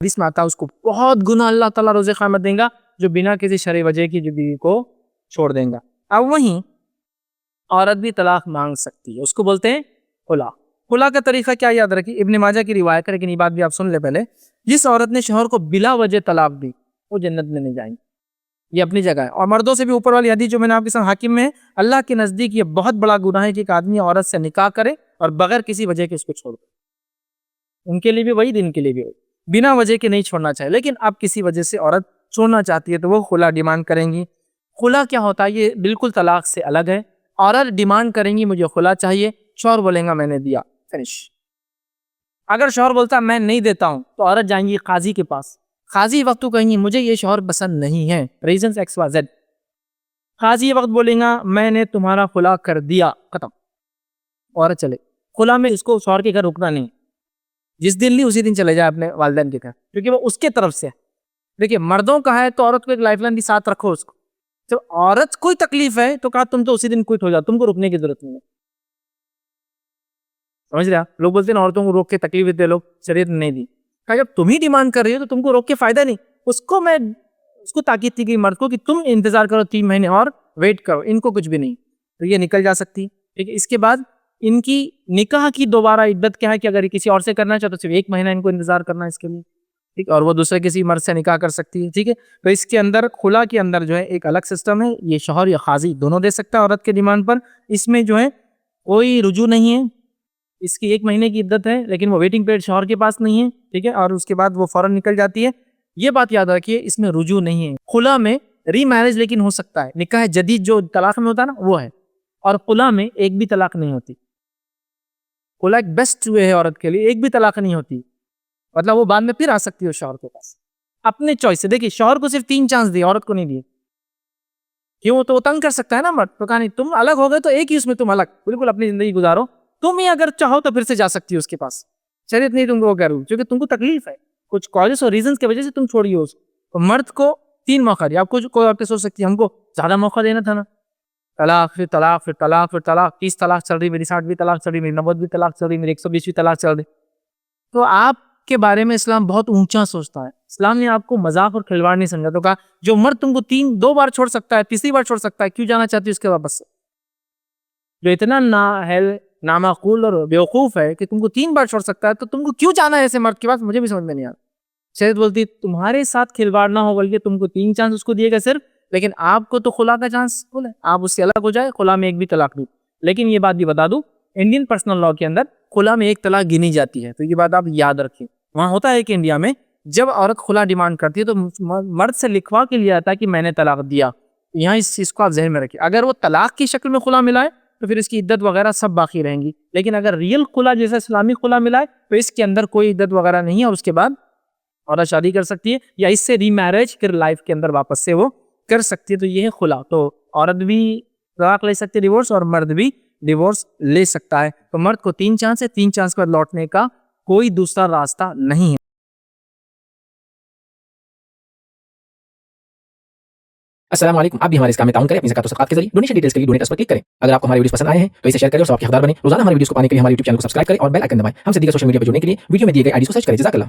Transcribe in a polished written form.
حدیث میں آتا ہے اس کو بہت گناہ اللہ تعالیٰ روز قیامت دیں گا جو بنا کسی شرعی وجہ کی جو بیوی کو چھوڑ دیں گا. اب وہیں عورت بھی طلاق مانگ سکتی ہے, اس کو بولتے ہیں خلا. خلا کا طریقہ کیا یاد رکھیے, ابن ماجہ کی روایت ہے, لیکن یہ بات بھی آپ سن لے پہلے. جس عورت نے شوہر کو بلا وجہ طلاق دی وہ جنت میں نہیں جائیں گی, یہ اپنی جگہ ہے. اور مردوں سے بھی اوپر والی حدیث جو میں نے آپ کے ساتھ حاکم میں ہے, اللہ کے نزدیک یہ بہت بڑا گناہ ہے کہ ایک آدمی عورت سے نکاح کرے اور بغیر کسی وجہ کے اس کو چھوڑ دے. ان کے لیے بھی وہی, ان کے لیے بھی وہی, بنا وجہ کے نہیں چھوڑنا چاہیے. لیکن اب کسی وجہ سے عورت چھوڑنا چاہتی ہے تو وہ خلا ڈیمانڈ کریں گی. خلا کیا ہوتا ہے, یہ بالکل طلاق سے الگ ہے. عورت ڈیمانڈ کریں گی مجھے خلا چاہیے, شوہر بولیں گا میں نے دیا, فنش. اگر شوہر بولتا میں نہیں دیتا ہوں تو عورت جائیں گی قاضی کے پاس. قاضی وقت تو کہیں گی مجھے یہ شوہر پسند نہیں ہے, ریزنز ایکس وائی زیڈ. قاضی وقت بولیں گا میں نے تمہارا خلا کر دیا, ختم, عورت چلے. خلا میں اس کو شوہر کے گھر رکنا نہیں, جس دن لی اسی دن چلے جائے اپنے والدین کے گھر, کیونکہ وہ اس کے طرف سے. دیکھیے مردوں کا ہے تو عورت کو ایک لائف لائن بھی ساتھ رکھو اس کو. جب عورت کوئی تکلیف ہے تو کہا تم تو اسی دن کوئٹ ہو جاؤ, تم کو رکنے کی ضرورت نہیں ہے. سمجھ رہے, لوگ بولتے ہیں عورتوں کو روک کے تکلیف دیتے, لوگ شریعت نے نہیں دی. کہا جب تم ہی ڈیمانڈ کر رہی ہو تو تم کو روک کے فائدہ نہیں. اس کو تاکید تھی کہ مرد کو کہ تم انتظار کرو 3 مہینے اور ویٹ کرو, ان کو کچھ بھی نہیں, تو یہ نکل جا سکتی. ٹھیک ہے, اس کے بعد ان کی نکاح کی دوبارہ عدت کیا ہے کہ اگر کسی اور سے کرنا چاہو تو صرف 1 مہینہ ان کو انتظار کرنا ہے اس کے لیے. ٹھیک, اور وہ دوسرے کسی مرد سے نکاح کر سکتی ہے. ٹھیک ہے, تو اس کے اندر خلا کے اندر جو ہے ایک الگ سسٹم ہے, یہ شوہر یا قاضی دونوں دے سکتا ہے عورت کے ڈیمانڈ پر. اس میں جو ہے کوئی رجوع نہیں ہے, اس کی 1 مہینے کی عدت ہے, لیکن وہ ویٹنگ پیریڈ شوہر کے پاس نہیں ہے. ٹھیک ہے, اور اس کے بعد وہ فوراً نکل جاتی ہے. یہ بات یاد رکھیے, اس میں رجوع نہیں ہے. خلا میں ری میرج لیکن ہو سکتا ہے, نکاح جدید جو طلاق میں ہوتا ہے نا وہ ہے, اور خلا میں ایک بھی طلاق نہیں ہوتی. خلا ایک بیسٹ وے ہے عورت کے لیے, ایک بھی طلاق نہیں ہوتی, مطلب وہ بعد میں پھر آ سکتی ہے شوہر کے پاس اپنے چوائس سے. دیکھیے شوہر کو صرف 3 چانس دیے, عورت کو نہیں دیے. کیوں, تو وہ تنگ کر سکتا ہے نا مرد, تو کہا نہیں تم الگ ہو گئے تو ایک ہی اس میں تم الگ بالکل اپنی زندگی گزارو, تم ہی اگر چاہو تو پھر سے جا سکتی ہو اس کے پاس. شریعت نہیں تم کو کروں, کیونکہ تم کو تکلیف ہے, کچھ کاجز اور ریزنز کی وجہ سے تم چھوڑی ہو اس کو. تو مرد کو 3 موقع دیا. آپ کو کوئی عورتیں سوچ سکتی ہے ہم کو زیادہ موقع دینا تھا نا, طلاق پھر طلاق پھر طلاق پھر طلاق, 30 طلاق چل رہی, میری 60 طلاق چل رہی, میری 90 طلاق چل رہی, میری 120 طلاق چل رہی. تو آپ کے بارے میں اسلام بہت اونچا سوچتا ہے. اسلام نے آپ کو مذاق اور کھلواڑ نہیں سمجھا. تو کہا جو مرد تم کو 2 بار چھوڑ سکتا ہے, تیسری بار چھوڑ سکتا ہے, کیوں جانا چاہتی ہے اس کے واپس سے؟ جو اتنا نااہل, نامعقول اور بیوقوف ہے کہ تم کو 3 بار چھوڑ سکتا ہے, تو تم کو کیوں جانا ہے ایسے مرد کے پاس؟ مجھے بھی سمجھ میں نہیں آتا. شریعت بولتی تمہارے ساتھ کھلواڑ نہ ہو, بلکہ تم کو 3 چانس اس کو دیے گا صرف, لیکن آپ کو تو خلا کا چانس فل ہے, آپ اس سے الگ ہو جائے, خلا میں ایک بھی طلاق نہیں. لیکن یہ بات بھی بتا دوں, انڈین پرسنل لاء کے اندر خلا میں 1 طلاق گنی جاتی ہے, تو یہ بات آپ یاد رکھیں. وہاں ہوتا ہے کہ انڈیا میں جب عورت خلا ڈیمانڈ کرتی ہے تو مرد سے لکھوا کے لیا جاتا ہے کہ میں نے طلاق دیا. یہاں اس چیز کو آپ ذہن میں رکھیں. اگر وہ طلاق کی شکل میں خلا ملا ہے تو پھر اس کی عدت وغیرہ سب باقی رہیں گی, لیکن اگر ریئل خلا جیسا اسلامی خلا ملا ہے تو اس کے اندر کوئی عدت وغیرہ نہیں ہے, اور اس کے بعد عورت شادی کر سکتی ہے یا اس سے ری میرج پھر لائف کے اندر واپس سے وہ کر سکتی ہے. تو یہ ہے خلا. تو عورت بھی طلاق لے سکتی ہے ڈیورس, اور مرد بھی ڈیورس لے سکتا ہے. تو مرد کو 3 چانس ہے, 3 چانس پر لوٹنے کا کوئی دوسرا راستہ نہیں ہے. السلام علیکم. آپ بھی ہمارے اس کام میں تعاون کریں اپنی زکات و صدقات کے ذریعے. ڈونیشن ڈیٹیلز کے لیے ڈونیٹ اس پر کلک کریں. اگر آپ کو ہمارے ویڈیوز پسند آئے ہیں تو اسے شیئر کریں اور سب کے حقدار بنیں. روزانہ ہمارے ویڈیوز کو پانے کے لیے ہمارے YouTube چینل کو سبسکرائب کریں اور بیل آئکن دبائیں. ہم سے دیگر سوشل میڈیا پر جڑنے کے لیے ویڈیو میں دیے گئے آئی ڈی کو سرچ کریں. جزاک اللہ.